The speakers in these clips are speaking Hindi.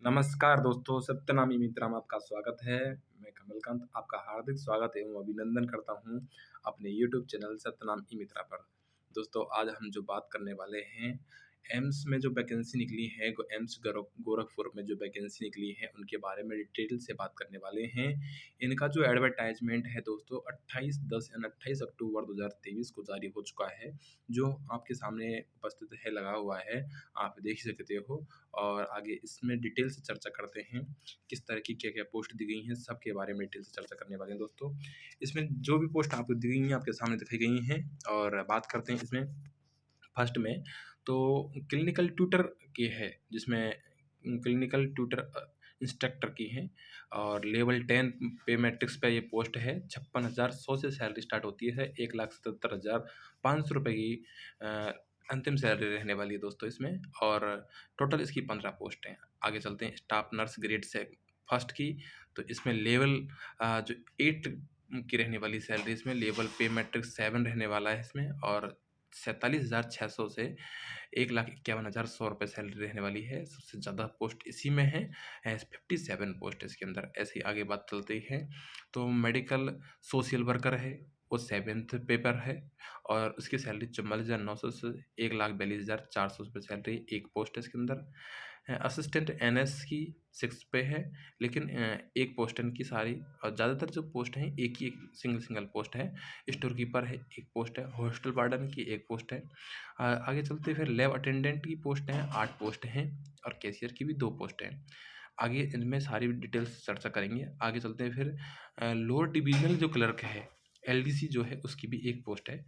नमस्कार दोस्तों, सत्यनामी मित्रा में आपका स्वागत है। मैं कमलकांत आपका हार्दिक स्वागत एवं अभिनंदन करता हूँ अपने यूट्यूब चैनल सत्यनाम ई मित्रा पर। दोस्तों आज हम जो बात करने वाले हैं, एम्स में जो वैकेंसी निकली है, एम्स गोरखपुर में जो वैकेंसी निकली है, उनके बारे में डिटेल से बात करने वाले हैं। इनका जो एडवर्टाइजमेंट है दोस्तों 28/10 यानी 28 अक्टूबर 2023 को जारी हो चुका है, जो आपके सामने उपस्थित है, लगा हुआ है, आप देख सकते हो। और आगे इसमें डिटेल से चर्चा करते हैं, किस तरह की क्या-क्या पोस्ट दी गई हैं, सबके बारे में डिटेल से चर्चा करने वाले हैं दोस्तों। इसमें जो भी पोस्ट आपको दी गई हैं, आपके सामने दिखाई गई हैं और बात करते हैं इसमें फर्स्ट में, तो क्लिनिकल ट्यूटर की है, जिसमें क्लिनिकल ट्यूटर इंस्ट्रक्टर की हैं और लेवल 10 पे मैट्रिक्स पे ये पोस्ट है। 56,100 से सैलरी स्टार्ट होती है, 1,77,500 रुपए की अ, अंतिम सैलरी रहने वाली है दोस्तों इसमें। और टोटल इसकी 15 पोस्ट हैं। आगे चलते हैं स्टाफ नर्स ग्रेड से फर्स्ट की, तो इसमें लेवल जो 8 की रहने वाली सैलरी, इसमें लेवल पे मैट्रिक्स 7 रहने वाला है इसमें। और 47,600 से 1,51,100 रुपये सैलरी रहने वाली है। सबसे ज़्यादा पोस्ट इसी में है, 57 पोस्ट इसके अंदर। ऐसे ही आगे बात चलती है, तो मेडिकल सोशल वर्कर है, वो 7th पेपर है और उसकी सैलरी 44,900 से 1,42,400 रुपये सैलरी, एक पोस्ट है इसके अंदर। असिस्टेंट एनएस की 6 पे है, लेकिन एक पोस्ट है इनकी सारी, और ज़्यादातर जो पोस्ट हैं एक ही सिंगल पोस्ट है। स्टोर कीपर है, एक पोस्ट है। हॉस्टल वार्डन की एक पोस्ट है। आगे चलते फिर लैब अटेंडेंट की पोस्ट हैं, 8 पोस्ट हैं और कैशियर की भी 2 पोस्ट हैं। आगे इनमें सारी डिटेल्स चर्चा करेंगे। आगे चलते हैं फिर लोअर डिविजनल जो क्लर्क है, एलडीसी जो है, उसकी भी एक पोस्ट है।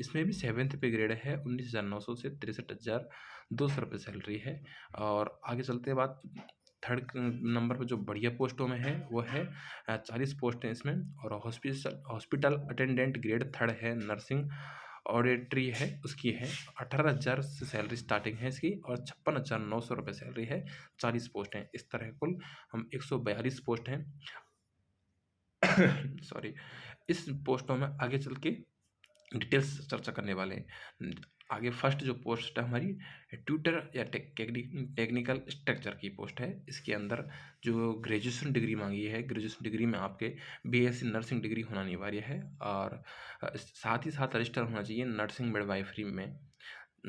इसमें भी 7th पे ग्रेड है, 19,900 से 63,200 रुपये सैलरी है। और आगे चलते हैं बात, थर्ड नंबर पे जो बढ़िया पोस्टों में है वो है 40 पोस्ट हैं इसमें। और हॉस्पिटल अटेंडेंट ग्रेड 3rd है, नर्सिंग ऑडिटरी है, उसकी है 18,000 से सैलरी स्टार्टिंग है इसकी, और 56,900 रुपये सैलरी है। 40 पोस्ट हैं इस तरह, कुल हम 142 पोस्ट हैं। सॉरी, इस पोस्टों में आगे चल के डिटेल्स चर्चा करने वाले हैं। आगे फर्स्ट जो पोस्ट है हमारी, ट्यूटर या टेक्निकल स्ट्रक्चर की पोस्ट है। इसके अंदर जो ग्रेजुएशन डिग्री मांगी है, ग्रेजुएशन डिग्री में आपके बीएससी नर्सिंग डिग्री होना अनिवार्य है, और साथ ही साथ रजिस्टर होना चाहिए नर्सिंग मिडवाइफरी में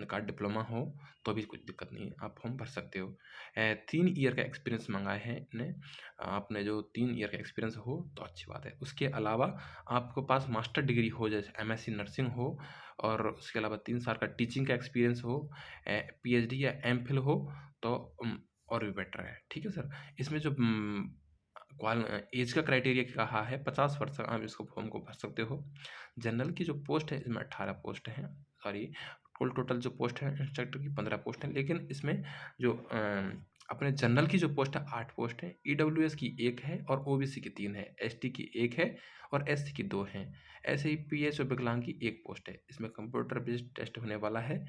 का डिप्लोमा हो, तो भी कुछ दिक्कत नहीं है, आप फॉर्म भर सकते हो। 3 ईयर का एक्सपीरियंस मांगा है इन्हें। आपने जो 3 ईयर का एक्सपीरियंस हो तो अच्छी बात है। उसके अलावा आपके पास मास्टर डिग्री हो, जैसे एमएससी नर्सिंग हो, और उसके अलावा 3 साल का टीचिंग का एक्सपीरियंस हो, पीएचडी या एमफिल हो, तो और भी बेटर है। ठीक है सर। इसमें जो एज का क्राइटेरिया कहा है 50 वर्ष तक आप इसको फॉर्म को भर सकते हो। जनरल की जो पोस्ट है इसमें 18 पोस्ट हैं, सॉरी, कुल टोटल जो पोस्ट है इंस्ट्रक्टर की 15 पोस्ट हैं, लेकिन इसमें जो अपने जनरल की जो पोस्ट है 8 पोस्ट है, ईडब्ल्यूएस की 1 है और ओबीसी की 3 है, एसटी की 1 है और एससी की 2 हैं। ऐसे ही पीएच और विकलांग की 1 पोस्ट है। इसमें कंप्यूटर बेस्ड टेस्ट होने वाला है।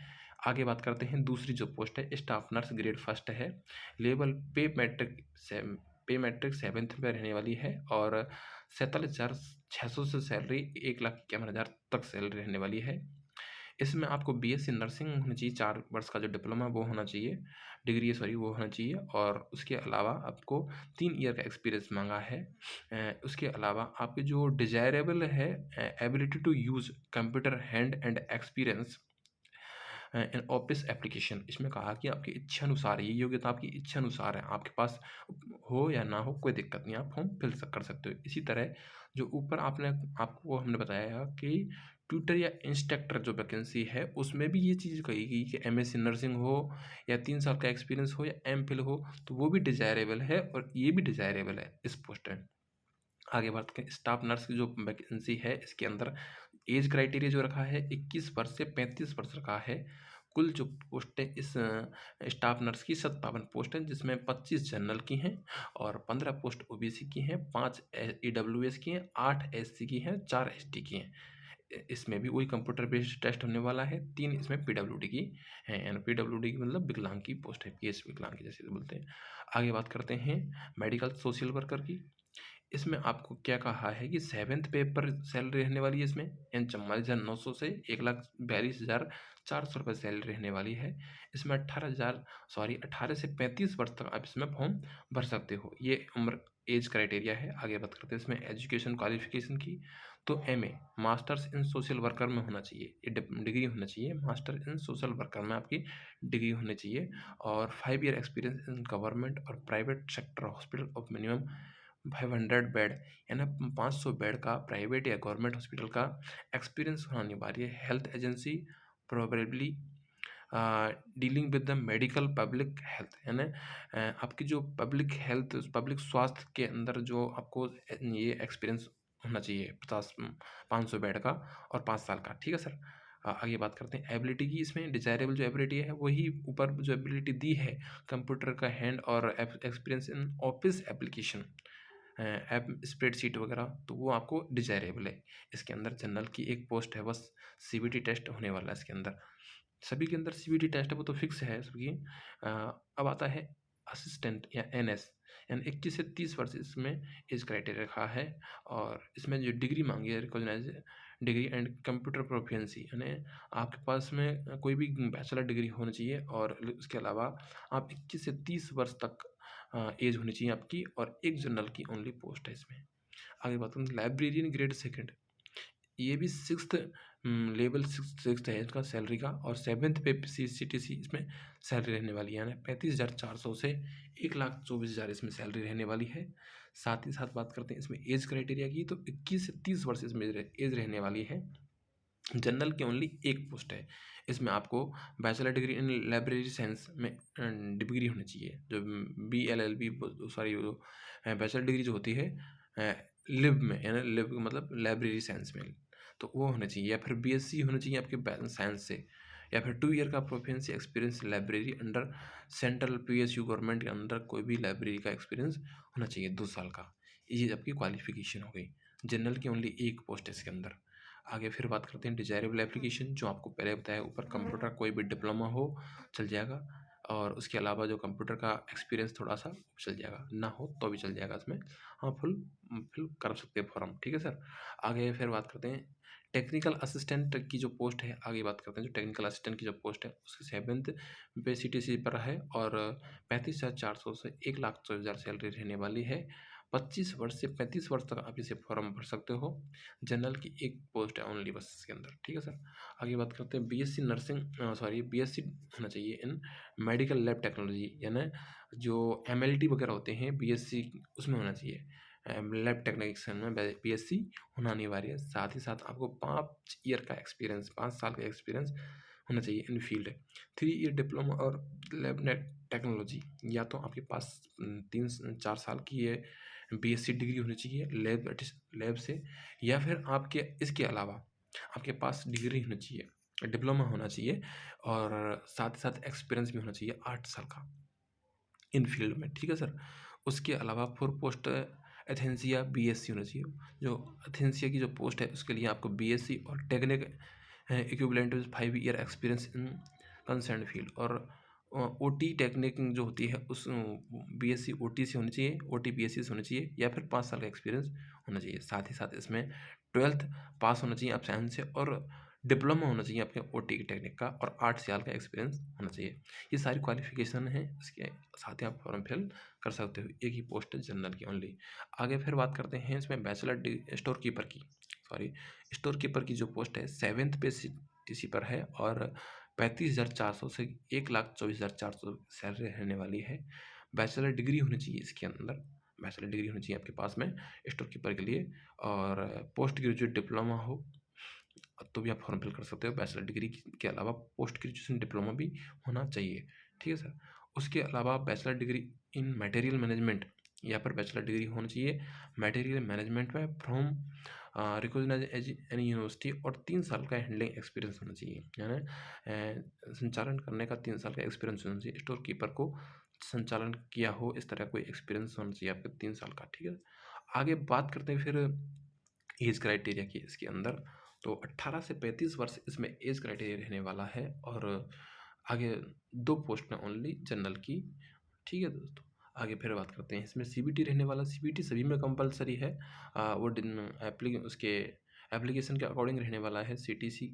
आगे बात करते हैं दूसरी जो पोस्ट है, स्टाफ नर्स ग्रेड फर्स्ट है, लेवल पे मैट्रिक 7th में रहने वाली है, और 47,600 से सैलरी 1,51,000 तक सैलरी रहने वाली है। इसमें आपको बीएससी नर्सिंग होनी चाहिए, 4 वर्ष का जो डिप्लोमा वो होना चाहिए, डिग्री सॉरी वो होना चाहिए, और उसके अलावा आपको 3 ईयर का एक्सपीरियंस मांगा है। उसके अलावा आपके जो डिज़ायरेबल है, ability to use computer hand and experience in office application, इसमें कहा कि आपकी इच्छा अनुसार, ये योग्यता आपकी इच्छा अनुसार है, आपके पास हो या ना हो कोई दिक्कत नहीं, आप फॉर्म फिल कर सकते हो। इसी तरह जो ऊपर आपको हमने बताया कि ट्यूटर या इंस्ट्रक्टर जो वैकेंसी है, उसमें भी ये चीज़ कही गई कि एमएससी नर्सिंग हो या 3 साल का एक्सपीरियंस हो या एमफिल हो, तो वो भी डिज़ायरेबल है और ये भी डिज़ायरेबल है इस पोस्ट में। आगे बात करें स्टाफ नर्स की जो वैकेंसी है, इसके अंदर एज क्राइटेरिया जो रखा है 21 वर्ष से 35 वर्ष रखा है। कुल जो पोस्टें इस स्टाफ नर्स की 57 पोस्ट हैं, जिसमें 25 जनरल की हैं और 15 पोस्ट ओबीसी की हैं, 5 ईडब्ल्यूएस की हैं, 8 एससी की हैं, 4 एसटी की हैं। इसमें भी वही कंप्यूटर बेस्ड टेस्ट होने वाला है। 3 इसमें पीडब्ल्यूडी की हैं, यानी पीडब्ल्यूडी की मतलब विकलांग की पोस्ट है, पीएस विकलांग की जैसे बोलते हैं। आगे बात करते हैं मेडिकल सोशल वर्कर की। इसमें आपको क्या कहा है कि 7th पे पर सैलरी रहने वाली है इसमें, यानी 44,900 से 1,42,400 रुपये सैलरी रहने वाली है। इसमें 18 से 35 वर्ष तक आप इसमें फॉर्म भर सकते हो। ये उम्र एज क्राइटेरिया है। आगे बात करते हैं इसमें एजुकेशन क्वालिफिकेशन की। तो MA masters in social worker में होना चाहिए, ये डिग्री होना चाहिए। मास्टर इन सोशल वर्कर में आपकी डिग्री होनी चाहिए और 5 ईयर एक्सपीरियंस इन गवर्नमेंट और private sector hospital of minimum 500 bed, यानी 500 बेड का प्राइवेट या गवर्नमेंट हॉस्पिटल का एक्सपीरियंस होना अनिवार्य है। Health agency probably dealing with the medical public health, यानी आपकी जो पब्लिक हेल्थ पब्लिक स्वास्थ्य के अंदर जो आपको ये एक्सपीरियंस होना चाहिए 500 बेड का और 5 साल का। ठीक है सर। आगे बात करते हैं एबिलिटी की। इसमें डिजायरेबल जो एबिलिटी है वही ऊपर जो एबिलिटी दी है, कंप्यूटर का हैंड और experience in office application, app spreadsheet वगैरह, तो वो आपको डिजायरेबल है। इसके अंदर जनरल की एक पोस्ट है, बस CBT टेस्ट होने वाला है इसके अंदर। सभी के अंदर CBT टेस्ट है, वो तो फिक्स है सभी। अब आता है असिस्टेंट या NS, यानी 21 से 30 वर्ष इसमें एज क्राइटेरिया रखा है। और इसमें जो डिग्री मांगी है recognise degree and computer proficiency, यानी आपके पास में कोई भी बैचलर डिग्री होनी चाहिए और उसके अलावा आप 21 से 30 वर्ष तक एज होनी चाहिए आपकी, और एक जनरल की ओनली पोस्ट है इसमें। आगे बात करें लाइब्रेरियन ग्रेड सेकंड, ये भी सिक्स्थ लेवल सिक्स्थ है इसका सैलरी का, और 7th पे CTC इसमें सैलरी रहने वाली है, यानी 35,400 से 1,24,000 इसमें सैलरी रहने वाली है। साथ ही साथ बात करते हैं इसमें एज क्राइटेरिया की, तो 21 से 30 वर्ष इसमें एज रहने वाली है। जनरल की ओनली एक पोस्ट है। इसमें आपको बैचलर डिग्री इन लाइब्रेरी साइंस में डिग्री होनी चाहिए, जो BLLB सॉरी बैचलर डिग्री जो होती है लिब में, यानी लिब मतलब लाइब्रेरी साइंस में, तो वो होना चाहिए। या फिर BSc होना चाहिए आपके साइंस से, या फिर 2 ईयर का proficiency experience library under central PSU government के अंदर कोई भी लाइब्रेरी का एक्सपीरियंस होना चाहिए 2 साल का। ये आपकी क्वालिफिकेशन हो गई। जनरल की ओनली एक पोस्ट है इसके अंदर। आगे फिर बात करते हैं डिजायरेबल एप्लीकेशन, जो आपको पहले बताया ऊपर, कंप्यूटर कोई भी डिप्लोमा हो चल जाएगा, और उसके अलावा जो कंप्यूटर का एक्सपीरियंस थोड़ा सा चल जाएगा, ना हो तो भी चल जाएगा इसमें। हाँ फुल फिल कर सकते हैं फॉर्म। ठीक है सर। आगे फिर बात करते हैं टेक्निकल असिस्टेंट की जो पोस्ट है। आगे बात करते हैं जो टेक्निकल असिस्टेंट की जो पोस्ट है उसकी 7th पे CTC पर है, और 35,400 से 1,24,000 सैलरी रहने वाली है। 25 वर्ष से 35 वर्ष तक आप इसे फॉर्म भर सकते हो। जनरल की एक पोस्ट है ओनली बस इसके अंदर। ठीक है सर। आगे बात करते हैं BSc नर्सिंग सॉरी BSc होना चाहिए इन मेडिकल लैब टेक्नोलॉजी, यानी जो MLT वगैरह होते हैं BSc उसमें होना चाहिए। लैब टेक्नीशियन में BSc होना अनिवार्य है। साथ ही साथ आपको 5 ईयर का एक्सपीरियंस, 5 साल का एक्सपीरियंस होना चाहिए इन फील्ड। 3 ईयर डिप्लोमा और लैब नेट टेक्नोलॉजी, या तो आपके पास 3-4 साल की ये BSc डिग्री होनी चाहिए लैब से, या फिर आपके इसके अलावा आपके पास डिग्री होनी चाहिए, डिप्लोमा होना चाहिए, और साथ ही साथ एक्सपीरियंस भी होना चाहिए 8 साल का इन फील्ड में। ठीक है सर। उसके अलावा फॉर पोस्ट एथेंसिया BSc होना चाहिए। जो एथेंसिया की जो पोस्ट है उसके लिए आपको BSc और technique equivalent 5 year experience in concern field, और OT टेक्निक जो होती है उस BSc OT से होनी चाहिए, OT BSc से होनी चाहिए, या फिर 5 साल का एक्सपीरियंस होना चाहिए। साथ ही साथ इसमें 12th पास होना चाहिए आप साइंस से, और डिप्लोमा होना चाहिए आपके OT की टेक्निक का, और 8 साल का एक्सपीरियंस होना चाहिए। ये सारी क्वालिफिकेशन है, इसके साथ ही आप फॉर्म फिल कर सकते हो। एक ही पोस्ट है जनरल की ओनली। आगे फिर बात करते हैं इसमें बैचलर स्टोर कीपर की, सॉरी स्टोर कीपर की जो पोस्ट है 7th पे CTC पर है, और 35,400 से 1,24,400 सैलरी रहने वाली है। बैचलर डिग्री होनी चाहिए इसके अंदर, बैचलर डिग्री होनी चाहिए आपके पास में स्टोर कीपर के लिए, और पोस्ट ग्रेजुएट डिप्लोमा हो तो भी आप फॉर्म फिल कर सकते हो। बैचलर डिग्री के अलावा पोस्ट ग्रेजुएशन डिप्लोमा भी होना चाहिए। ठीक है सर। उसके अलावा bachelor degree in material management, या पर बैचलर डिग्री होनी चाहिए मटेरियल मैनेजमेंट में from recognise as any university, और 3 साल का हैंडलिंग एक्सपीरियंस होना चाहिए, यानी संचालन करने का 3 साल का एक्सपीरियंस होना चाहिए। स्टोर कीपर को संचालन किया हो इस तरह कोई एक्सपीरियंस होना चाहिए आपका 3 साल का। ठीक है। आगे बात करते हैं फिर एज क्राइटेरिया की इसके अंदर, तो 18 से 35 वर्ष इसमें एज क्राइटेरिया रहने वाला है, और आगे 2 पोस्ट में ओनली जनरल की। ठीक है दोस्तों। आगे फिर बात करते हैं इसमें सीबीटी रहने वाला। सीबीटी सभी में कंपलसरी है। वो उसके एप्लीकेशन के अकॉर्डिंग रहने वाला है सीटीसी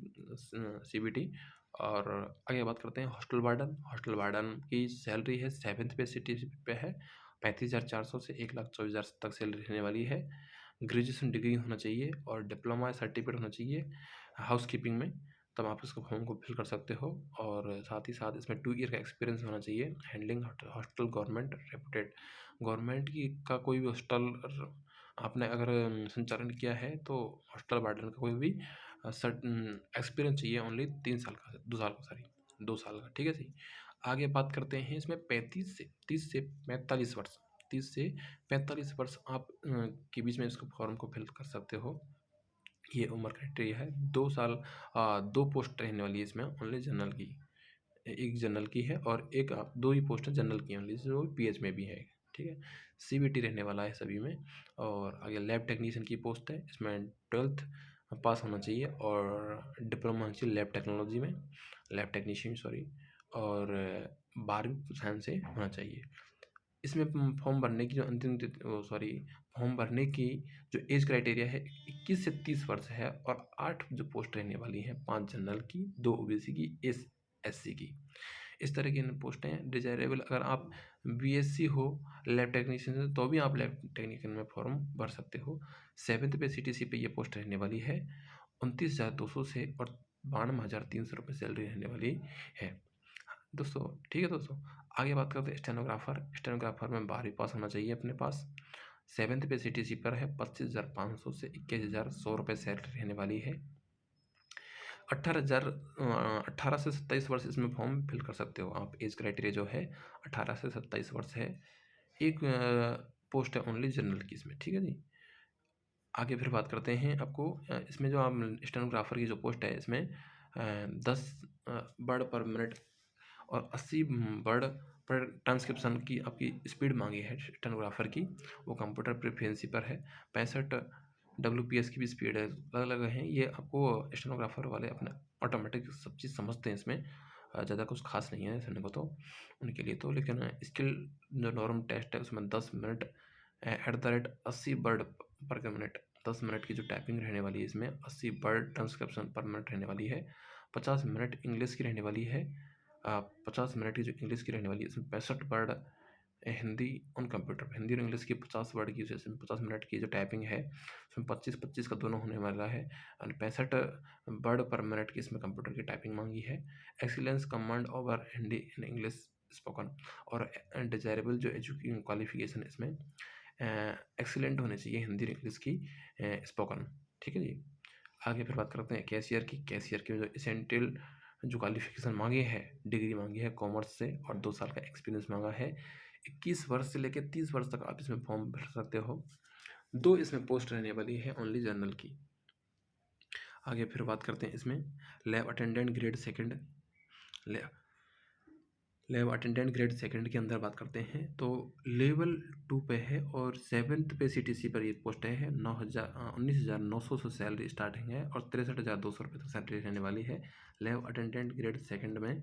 सीबीटी। और आगे बात करते हैं हॉस्टल वार्डन। हॉस्टल वार्डन की सैलरी है 7th पे सीटीसी पे है 35,400 से 1,24,000 तक सैलरी रहने वाली है। ग्रेजुएशन डिग्री होना चाहिए और डिप्लोमा सर्टिफिकेट होना चाहिए हाउस कीपिंग में, तब आप इसको फॉर्म को फिल कर सकते हो। और साथ ही साथ इसमें 2 ईयर का एक्सपीरियंस होना चाहिए handling hostel government reputed government की का कोई भी हॉस्टल आपने अगर संचालन किया है तो हॉस्टल वार्डन का कोई भी एक्सपीरियंस चाहिए ओनली 3 साल का 2 साल का सॉरी 2 साल का, ठीक है जी। आगे बात करते हैं इसमें 35 से 30 से 45 वर्ष 30 से 45 वर्ष आप के बीच में इसको फॉर्म को फिल कर सकते हो। ये उम्र क्राइटेरिया है। 2 साल 2 पोस्ट रहने वाली है इसमें ओनली जनरल की। एक जनरल की है और एक 2 ही पोस्ट है जनरल की ओनली जो पीएच में भी है, ठीक है। सीबीटी रहने वाला है सभी में। और आगे लैब टेक्नीशियन की पोस्ट है, इसमें 12th पास होना चाहिए और डिप्लोमा होना चाहिए लैब टेक्नोलॉजी में, लैब टेक्नीशियन सॉरी, और 12वीं साइंस से होना चाहिए। इसमें फॉर्म भरने की जो अंतिम तिथि फॉर्म भरने की जो एज क्राइटेरिया है 21 से 30 वर्ष है और 8 जो पोस्ट रहने वाली हैं, 5 जनरल की, 2 ओबीसी की, एससी की। इस तरह की पोस्टें हैं डिजायरेबल। अगर आप बीएससी हो लैब टेक्नीशियन से तो भी आप लैब टेक्नीशियन में फॉर्म भर सकते हो। 7th पे सीटीसी पे ये पोस्ट रहने वाली है 29,200 से और 92,300 रुपये सैलरी रहने वाली है दोस्तों, ठीक है दोस्तों। आगे बात करते हैं स्टेनोग्राफर। स्टेनोग्राफर में 12वीं पास होना चाहिए अपने पास। 7th पे सीटीसी पर है 25,500 से 21,100 रुपये सैलरी रहने वाली है। 18 से 27 वर्ष इसमें फॉर्म फिल कर सकते हो आप। एज क्राइटेरिया जो है 18 से 27 वर्ष है। एक पोस्ट है ओनली जनरल की इसमें, ठीक है जी। आगे फिर बात करते हैं आपको इसमें जो आप स्टेनोग्राफर की जो पोस्ट है इसमें 10 वर्ड पर मिनट और 80 वर्ड पर ट्रांसक्रिप्शन की आपकी स्पीड मांगी है स्टेनोग्राफर की। वो कंप्यूटर प्रेफरेंसी पर है। 65 WPS की भी स्पीड है, अलग अलग हैं ये। आपको स्टेनोग्राफर वाले अपने ऑटोमेटिक सब चीज़ समझते हैं इसमें, ज़्यादा कुछ खास नहीं है सुनने को तो उनके लिए तो। लेकिन स्किल जो नॉर्म टेस्ट है उसमें 10 मिनट @ 80 वर्ड पर मिनट, 10 मिनट की जो टाइपिंग रहने वाली है इसमें 80 वर्ड ट्रांसक्रिप्शन पर मिनट रहने वाली है। 50 मिनट इंग्लिश की रहने वाली है। 50 मिनट की जो इंग्लिश की रहने वाली है इसमें 65 word Hindi on computer, Hindi और इंग्लिश की 50 वर्ड की जैसे 50 मिनट की जो टाइपिंग है उसमें 25-25 का दोनों होने वाला है। और 65 वर्ड पर मिनट की इसमें कंप्यूटर की टाइपिंग मांगी है। Excellence command over Hindi in English spoken. और डिजायरेबल जो एजुकेशन क्वालिफिकेशन इसमें एक्सीलेंट होनी चाहिए हिंदी और इंग्लिश की स्पोकन, ठीक है जी। आगे फिर बात करते हैं कैशियर की। कैशियर की जो एसेंशियल जो क्वालिफिकेशन मांगी है, डिग्री मांगी है कॉमर्स से और 2 साल का एक्सपीरियंस मांगा है। 21 वर्ष से लेकर 30 वर्ष तक आप इसमें फॉर्म भर सकते हो। 2 इसमें पोस्ट रहने वाली है ओनली जनरल की। आगे फिर बात करते हैं इसमें lab attendant grade second. Lab attendant grade second के अंदर बात करते हैं तो लेवल 2 पे है और 7th पे सीटीसी पर ये पोस्ट है 19,900 से सैलरी स्टार्टिंग है और 63,200 रुपये तक सैलरी रहने वाली है लैब अटेंडेंट ग्रेड सेकंड में।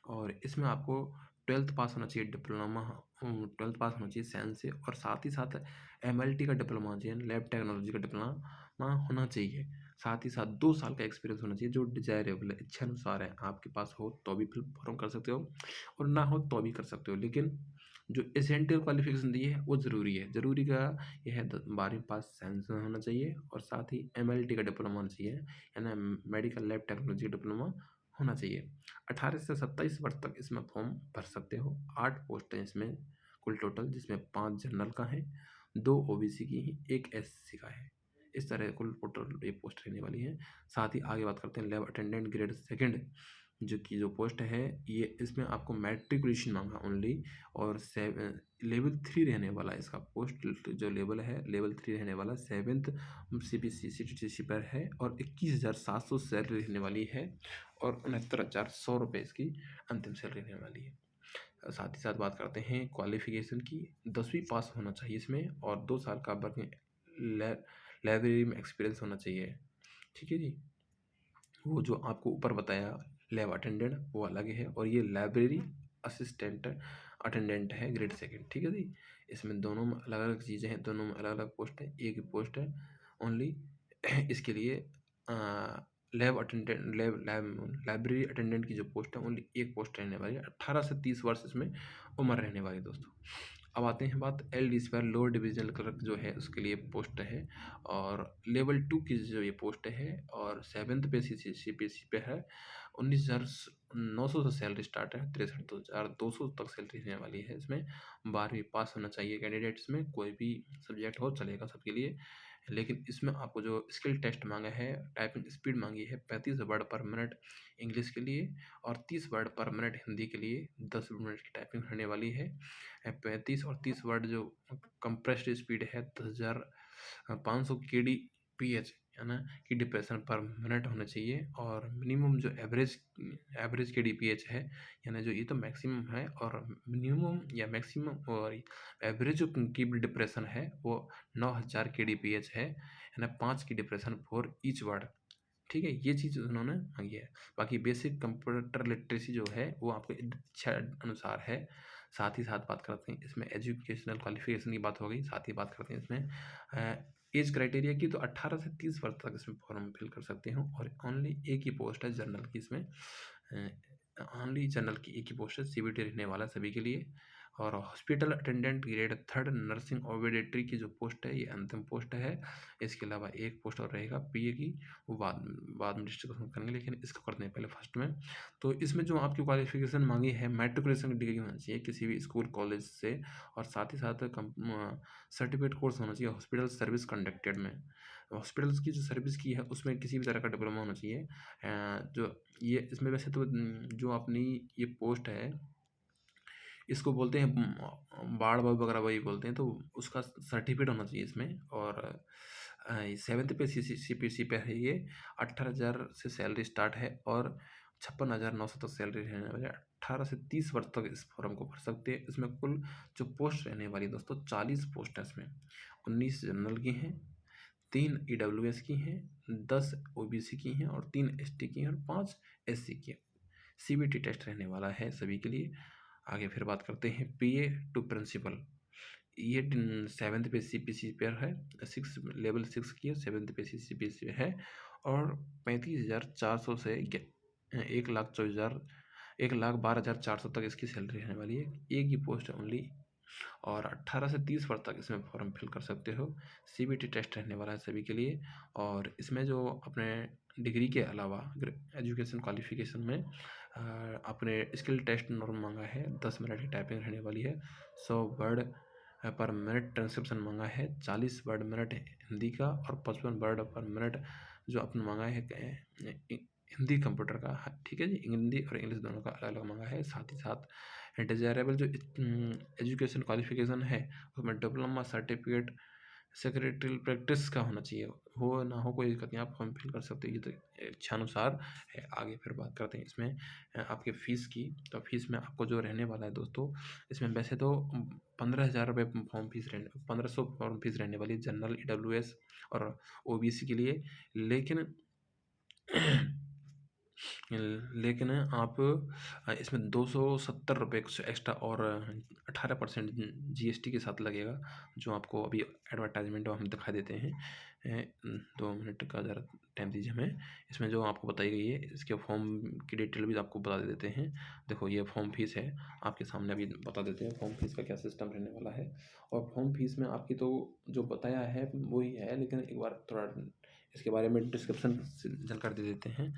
और इसमें आपको 12th पास होना चाहिए डिप्लोमा, 12th पास होना चाहिए साइंस से और साथ ही साथ MLT का डिप्लोमा होना चाहिए, लैब टेक्नोलॉजी का डिप्लोमा होना चाहिए। साथ ही साथ 2 साल का एक्सपीरियंस होना चाहिए जो डिजायरेबल है, इच्छा अनुसार है। आपके पास हो तो भी फिल फॉर्म कर सकते हो और ना हो तो भी कर सकते हो। लेकिन जो एसेंशियल क्वालिफिकेशन दी है वो ज़रूरी है। ज़रूरी का ये है 12वीं पास साइंस में होना चाहिए और साथ ही MLT का डिप्लोमा होना चाहिए, यानी मेडिकल लैब टेक्नोलॉजी डिप्लोमा होना चाहिए। 18 से 27 वर्ष तक इसमें फॉर्म भर सकते हो। 8 पोस्ट हैं इसमें कुल टोटल, जिसमें 5 जनरल का है, 2 ओबीसी की है, 1 एससी का है। इस तरह कुल टोटल ये पोस्ट रहने वाली है। साथ ही आगे बात करते हैं लैब अटेंडेंट ग्रेड सेकंड जो पोस्ट है, ये इसमें आपको मैट्रिकुलेशन मांगा ओनली और लेवल 3 रहने वाला है इसका पोस्ट। जो लेवल है लेवल 3 रहने वाला 7th CPC पर है और 21,700 सैलरी रहने वाली है और 69,100 रुपये इसकी अंतिम सैलरी रहने वाली है। साथ ही साथ बात करते हैं क्वालिफिकेशन की। 10वीं पास होना चाहिए इसमें और 2 साल का वर्किंग लाइब्रेरी में एक्सपीरियंस होना चाहिए, ठीक है जी। वो जो आपको ऊपर बताया लैब अटेंडेंट वो अलग है और ये लाइब्रेरी असिस्टेंट अटेंडेंट है ग्रेड सेकंड, ठीक है जी। इसमें दोनों में अलग अलग चीज़ें हैं, दोनों में अलग अलग पोस्ट है। एक ही पोस्ट है ओनली इसके लिए लैब अटेंडेंट, लाइब्रेरी अटेंडेंट की जो पोस्ट है ओनली एक पोस्ट रहने वाली है। 18 से 30 वर्ष इसमें उम्र रहने वाली है दोस्तों। अब आते हैं बात LDC पर, लोअर डिविजनल क्लर्क जो है उसके लिए पोस्ट है, और लेवल 2 की जो ये पोस्ट है, और 7th पे CPC पे है। 19,900 से सैलरी स्टार्ट है, 63,200 तक सैलरी रहने वाली है इसमें। 12वीं पास होना चाहिए कैंडिडेट्स में, कोई भी सब्जेक्ट हो चलेगा सबके लिए। लेकिन इसमें आपको जो स्किल टेस्ट मांगा है, टाइपिंग स्पीड मांगी है 35 वर्ड पर मिनट इंग्लिश के लिए, और 30 वर्ड पर मिनट हिंदी के लिए 10 मिनट की टाइपिंग होने वाली है। 35 और 30 वर्ड जो कंप्रेस्ड स्पीड है 10,500 kbps है ना कि डिप्रेशन पर मिनट होना चाहिए। और मिनिमम जो एवरेज KDPH है, यानी जो ये तो मैक्सिमम है, और मिनिमम या मैक्सिमम और एवरेज जो की डिप्रेशन है वो 9,000 KDPH है, यानी 5 की डिप्रेशन फॉर ईच वर्ड, ठीक है। ये चीज़ उन्होंने मांगी है। बाकी बेसिक कंप्यूटर लिटरेसी जो है वो आपको इच्छा अनुसार है। साथ ही साथ बात करते हैं इसमें एजुकेशनल क्वालिफिकेशन की बात हो गई, साथ ही बात करते हैं इसमें एज क्राइटेरिया की। तो 18 से 30 वर्ष तक इसमें फॉर्म फिल कर सकते हो, और ओनली एक ही पोस्ट है जनरल की इसमें, ओनली जनरल की एक ही पोस्ट है, CBT रहने वाला सभी के लिए। और hospital attendant grade 3rd nursing ordinary की जो पोस्ट है ये अंतिम पोस्ट है। इसके अलावा एक पोस्ट और रहेगा PA की, वो बाद में डिस्कस करेंगे, लेकिन इसको करते हैं पहले फर्स्ट में। तो इसमें जो आपकी क्वालिफिकेशन मांगी है, मैट्रिकुलेशन की डिग्री होना चाहिए किसी भी स्कूल कॉलेज से, और साथ ही साथ सर्टिफिकेट कोर्स होना चाहिए हॉस्पिटल सर्विस कंडक्टेड में। हॉस्पिटल्स की जो सर्विस की है उसमें किसी भी तरह का डिप्लोमा होना चाहिए। जो ये इसमें वैसे तो जो अपनी ये पोस्ट है इसको बोलते हैं बाढ़ वगैरह वही बोलते हैं, तो उसका सर्टिफिकेट होना चाहिए इसमें। और 7th पे CPC पे है ये। 18,000 से सैलरी स्टार्ट है, और 56,900 तक सैलरी रहने वाली है। 18 से 30 वर्ष तक इस फॉर्म को भर सकते हैं। इसमें कुल जो पोस्ट रहने वाली है दोस्तों 40 पोस्ट है इसमें। 19 जनरल की हैं, 3 EWS की हैं, 10 OBC की हैं, और 3 ST की हैं, और 5 SC की हैं। CBT टेस्ट रहने वाला है सभी के लिए। आगे फिर बात करते हैं PA टू प्रिंसिपल। ये 7th पे CPC पे है, लेवल 6 की है, 7th पे CPC है, और 35,400 से 1,12,400 तक इसकी सैलरी रहने वाली है। एक ही पोस्ट है ओनली, और 18 से 30 वर्ष तक इसमें फॉर्म फिल कर सकते हो। CBT टेस्ट रहने वाला है सभी के लिए। और इसमें जो अपने डिग्री के अलावा एजुकेशन क्वालिफिकेशन में अपने स्किल टेस्ट नॉर्म मांगा है, 10 मिनट की टाइपिंग रहने वाली है, 100 वर्ड पर मिनट ट्रांसक्रिप्शन मांगा है, 40 वर्ड मिनट हिंदी का, और 55 वर्ड पर मिनट जो अपने मांगा है हिंदी कंप्यूटर का, ठीक है जी। हिंदी और इंग्लिश दोनों का अलग अलग मांगा है। साथ ही साथ डिजायरेबल जो एजुकेशन क्वालिफिकेशन है उसमें डिप्लोमा सर्टिफिकेट सेक्रेटरी प्रैक्टिस का होना चाहिए, हो ना हो कोई दिक्कत नहीं, आप फॉर्म फिल कर सकते हो, ये तो इच्छानुसार है। आगे फिर बात करते हैं इसमें आपके फ़ीस की। तो फीस में आपको जो रहने वाला है दोस्तों, इसमें वैसे तो 15,000 रुपये फॉर्म फीस 1500 फॉर्म फीस रहने वाली है जनरल EWS और OBC के लिए। लेकिन आप इसमें 270 रुपये एक्स्ट्रा और 18% GST के साथ लगेगा, जो आपको अभी एडवर्टाइजमेंट में हम दिखा देते हैं। 2 मिनट का ज़रा टाइम दीजिए हमें। इसमें जो आपको बताई गई है इसके फॉर्म की डिटेल भी आपको बता देते हैं। देखो ये फॉर्म फीस है आपके सामने, अभी बता देते हैं फॉर्म फीस का क्या सिस्टम रहने वाला है। और फॉर्म फीस में आपकी तो जो बताया है वही है, लेकिन एक बार थोड़ा इसके बारे में डिस्क्रिप्शन जानकारी दे देते हैं।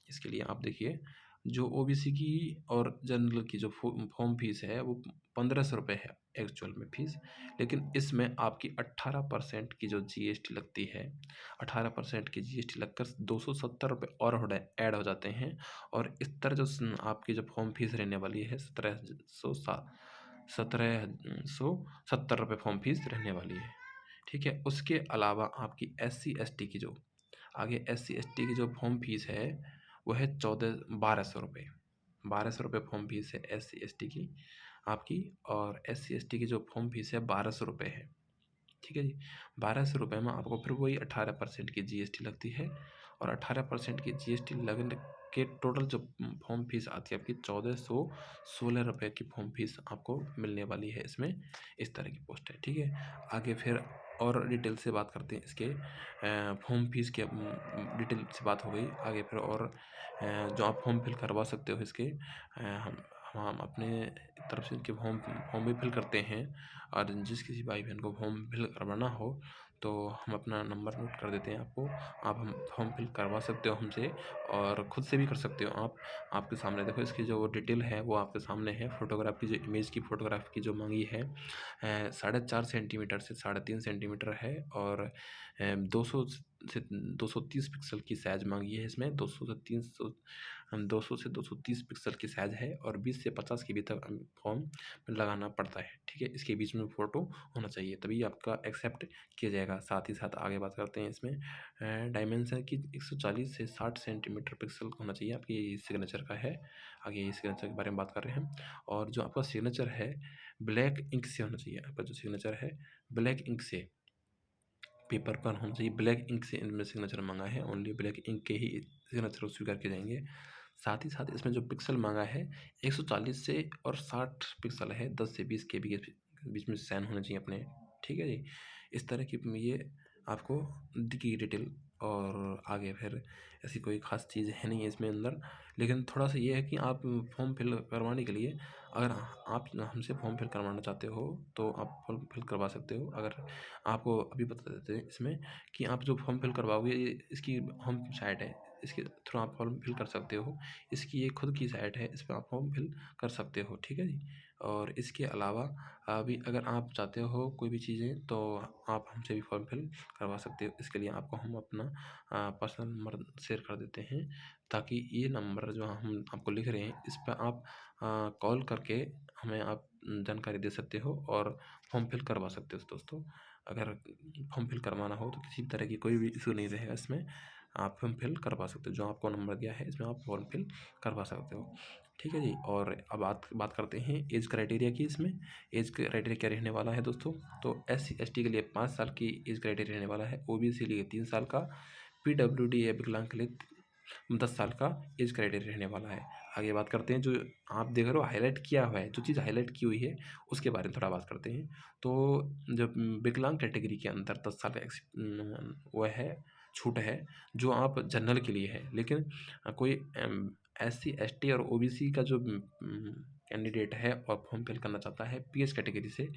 इसके लिए आप देखिए, जो OBC की और जनरल की जो फॉर्म फीस है वो 1500 रुपये है एक्चुअल में फीस। लेकिन इसमें आपकी 18% की जो GST लगती है, 18% की GST लगकर 270 रुपये और ऐड हो जाते हैं। और इस तरह जो आपकी जो फॉर्म फीस रहने वाली है 1770 रुपये फॉर्म फीस रहने वाली है, ठीक है। उसके अलावा आपकी SC ST की जो आगे SC ST की जो फॉर्म फीस है वो है 1200 रुपये। 1200 रुपये फॉर्म फीस है SC ST की आपकी, और SC ST की जो फॉर्म फीस है 1200 रुपये है। ठीक है जी। 1200 रुपये में आपको फिर वही 18% की GST लगती है, और 18% की GST लगने के टोटल जो फॉर्म फीस आती है आपकी 1416 रुपये की फॉर्म फीस आपको मिलने वाली है इसमें। इस तरह की पोस्ट है, ठीक है। आगे फिर और डिटेल से बात करते हैं इसके फॉर्म फीस के डिटेल से बात हो गई। आगे फिर और जो आप फॉर्म फिल करवा सकते हो इसके, हम अपने तरफ से इनके फॉर्म फॉर्म भी फिल करते हैं। और जिस किसी भाई बहन को फॉर्म फिल करवाना हो तो हम अपना नंबर नोट कर देते हैं आपको, आप हम फॉर्म फिल करवा सकते हो हमसे, और ख़ुद से भी कर सकते हो आप। आपके सामने देखो इसकी जो डिटेल है वो आपके सामने है। फ़ोटोग्राफ की जो इमेज की फ़ोटोग्राफ की जो मांगी है 4.5 सेंटीमीटर से 3.5 सेंटीमीटर है, और 200 से 230 पिक्सल की साइज़ मांगी है इसमें। 200 से 230 पिक्सल की साइज़ है, और 20 से 50 के भीतर फॉर्म लगाना पड़ता है, ठीक है। इसके बीच में फ़ोटो होना चाहिए तभी आपका एक्सेप्ट किया जाएगा। साथ ही साथ आगे बात करते हैं इसमें डायमेंशन की 140 से 60 सेंटीमीटर पिक्सल होना चाहिए आपकी सिग्नेचर का है। आगे सिग्नेचर के बारे में बात कर रहे हैं। और जो आपका सिग्नेचर है ब्लैक इंक से होना चाहिए। आपका जो सिग्नेचर है ब्लैक इंक से, पेपर पर होना चाहिए, ब्लैक इंक से इनमें सिग्नेचर मांगा है। ओनली ब्लैक इंक के ही सिग्नेचर स्वीकार किए जाएंगे। साथ ही साथ इसमें जो पिक्सल मांगा है 140 से और 60 पिक्सल है, 10 से 20 के बीच में साइन होने चाहिए अपने, ठीक है जी। इस तरह की ये आपको दिखी डिटेल। और आगे फिर ऐसी कोई ख़ास चीज़ है नहीं है इसमें अंदर, लेकिन थोड़ा सा ये है कि आप फॉर्म फिल करवाने के लिए अगर आप हमसे फॉर्म फिल करवाना चाहते हो तो आप फॉर्म फिल करवा सकते हो। अगर आपको अभी बता देते हैं इसमें कि आप जो फॉर्म फिल करवाओगे इसकी होम साइट है, इसके थ्रू आप फॉर्म फिल कर सकते हो। इसकी ये खुद की साइट है, इस पर आप फॉर्म फिल कर सकते हो, ठीक है जी। और इसके अलावा अभी अगर आप चाहते हो कोई भी चीज़ें तो आप हमसे भी फॉर्म फिल करवा सकते हो। इसके लिए आपको हम अपना पर्सनल नंबर शेयर कर देते हैं, ताकि ये नंबर जो हम आपको लिख रहे हैं इस पर आप कॉल करके हमें आप जानकारी दे सकते हो और फॉर्म फिल करवा सकते हो दोस्तों। अगर फॉर्म फिल करवाना हो तो किसी भी तरह की कोई भी इशू नहीं रहेगा इसमें, आप फॉर्म फिल करवा सकते हो। जो आपको नंबर दिया है इसमें आप फॉर्म फिल करवा सकते हो, ठीक है जी। और अब बात करते हैं एज क्राइटेरिया की। इसमें एज क्राइटेरिया क्या रहने वाला है दोस्तों, तो SC/ST के लिए 5 साल की एज क्राइटेरिया रहने वाला है, OBC के लिए 3 साल का, PWD या विकलांग के लिए 10 साल का एज क्राइटेरिया रहने वाला है। आगे बात करते हैं जो आप देख रहे हो हाईलाइट किया हुआ है, जो चीज़ हाईलाइट की हुई है उसके बारे में थोड़ा बात करते हैं। तो जब विकलांग कैटेगरी के अंदर 10 साल का वो है, छूट है, जो आप जनरल के लिए है। लेकिन कोई SC/ST और OBC का जो कैंडिडेट है और फॉर्म फिल करना चाहता है PH कैटेगरी से,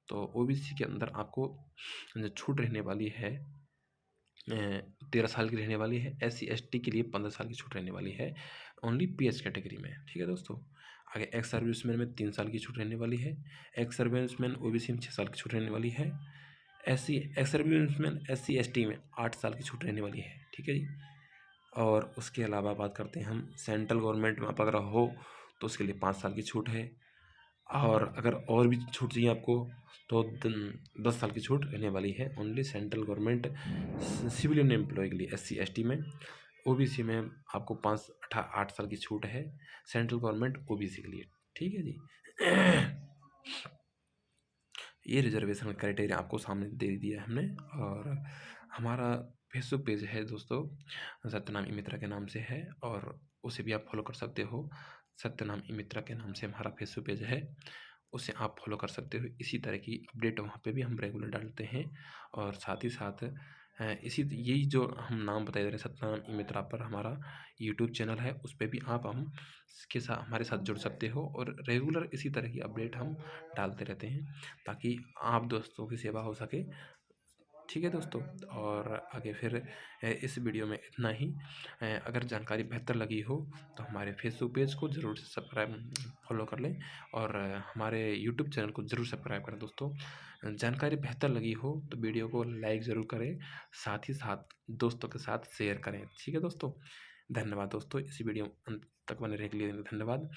तो OBC के अंदर आपको जो छूट रहने वाली है 13 साल की रहने वाली है। SC/ST के लिए 15 साल की छूट रहने वाली है, ओनली PH कैटेगरी में, ठीक है दोस्तों। आगे एक्स सर्विसमैन में 3 साल की छूट रहने वाली है। एक्स सर्विसमैन OBC में 6 साल की छूट रहने वाली है। एक्स सर्विसमैन SC/ST में 8 साल की छूट रहने वाली है, ठीक है जी। और उसके अलावा बात करते हैं हम सेंट्रल गवर्नमेंट में आप अगर हो तो उसके लिए 5 साल की छूट है। और अगर और भी छूट चाहिए आपको तो 10 साल की छूट रहने वाली है, only central government civilian employ के लिए SC/ST में। OBC में आपको 8 साल की छूट है, सेंट्रल गवर्नमेंट OBC के लिए, ठीक है जी। ये रिजर्वेशन क्राइटेरिया आपको सामने दे दिया है हमने। और हमारा फेसबुक पेज है दोस्तों, सत्यनाम ई मित्रा के नाम से है, और उसे भी आप फॉलो कर सकते हो। सत्यनाम ई मित्रा के नाम से हमारा फेसबुक पेज है, उसे आप फॉलो कर सकते हो। इसी तरह की अपडेट वहाँ पे भी हम रेगुलर डालते हैं। और साथ ही साथ इसी यही जो हम नाम बताए जा रहे हैं सत्यनाम ई मित्रा पर हमारा यूट्यूब चैनल है, उस पर भी आप हम के साथ हमारे साथ जुड़ सकते हो, और रेगुलर इसी तरह की अपडेट हम डालते रहते हैं ताकि आप दोस्तों की सेवा हो सके, ठीक है दोस्तों। और आगे फिर इस वीडियो में इतना ही। अगर जानकारी बेहतर लगी हो तो हमारे फेसबुक पेज को ज़रूर से सब्सक्राइब फॉलो कर लें, और हमारे यूट्यूब चैनल को ज़रूर सब्सक्राइब करें दोस्तों। जानकारी बेहतर लगी हो तो वीडियो को लाइक ज़रूर करें, साथ ही साथ दोस्तों के साथ शेयर करें, ठीक है दोस्तों। धन्यवाद दोस्तों, इस वीडियो अंत तक बने रहने के लिए धन्यवाद।